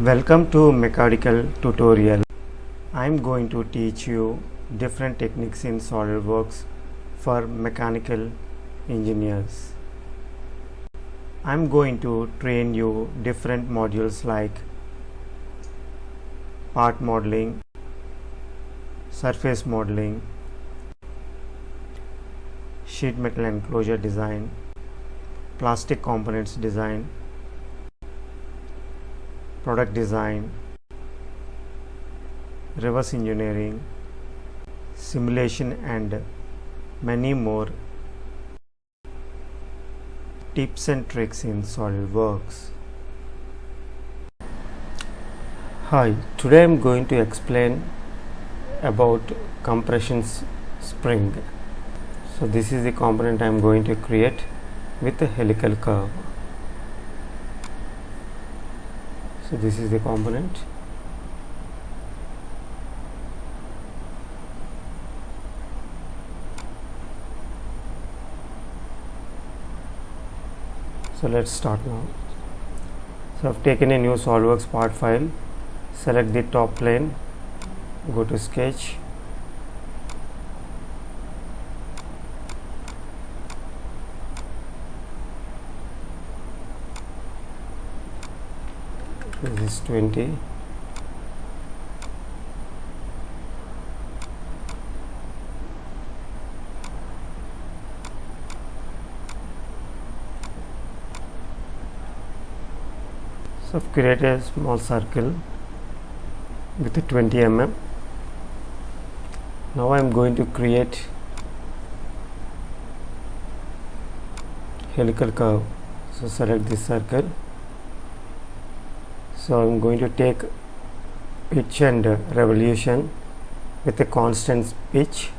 Welcome to mechanical tutorial. I am going to teach you different techniques in SolidWorks for mechanical engineers. I am going to train you different modules like part modeling, surface modeling, sheet metal enclosure design, plastic components design, product design, reverse engineering, simulation, and many more tips and tricks in SolidWorks. Hi, today I am going to explain about compression spring. So this is the component I am going to create with a helical curve. So this is the component. So let's start now. So I've taken a new SolidWorks part file, select the top plane, go to sketch, this is 20, so I've created a small circle with a 20 mm. Now I am going to create helical curve. So select this circle. So I am going to take pitch and revolution with a constant pitch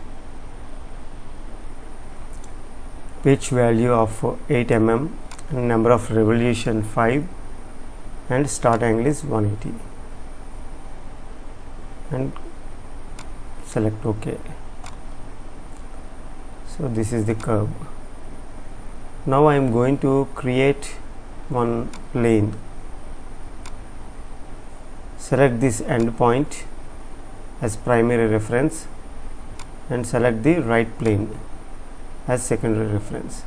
value of 8 mm and number of revolution 5 and start angle is 180 and select OK. So this is the curve. Now I am going to create one plane. Select this end point as primary reference and select the right plane as secondary reference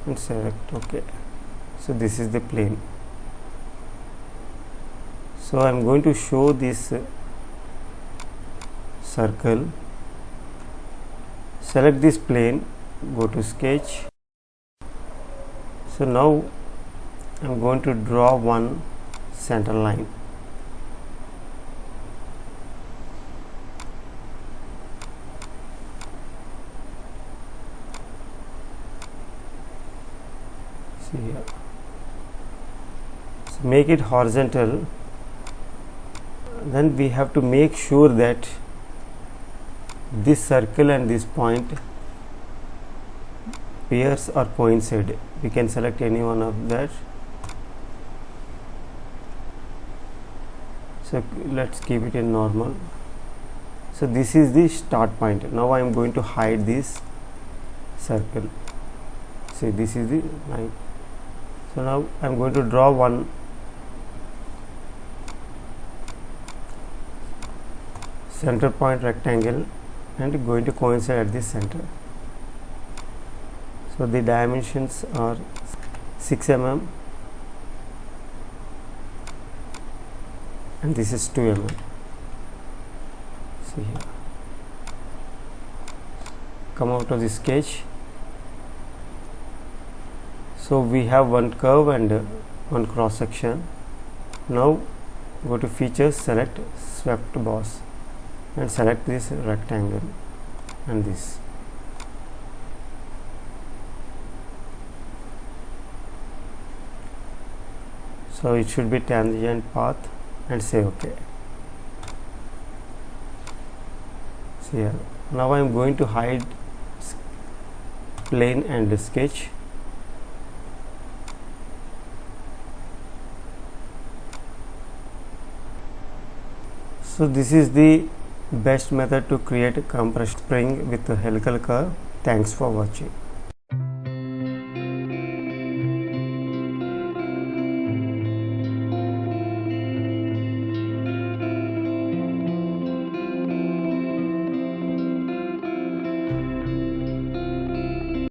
and select OK. So this is the plane. So I am going to show this circle. Select this plane, go to sketch. So now I am going to draw one center line. See here. So make it horizontal. Then we have to make sure that this circle and this point pairs or coincide. We can select any one of that. So let's keep it in normal. So this is the start point. Now I am going to hide this circle. See, this is the line. So now I am going to draw one center point rectangle and going to coincide at the center. So the dimensions are 6 mm and this is 2 mm. See here. Come out of the sketch. So we have one curve and one cross section. Now go to features, select swept boss and select this rectangle and this. So it should be tangent path and say OK. See here. Now I am going to hide plane and sketch. So this is the best method to create a compression spring with a helical curve. Thanks for watching.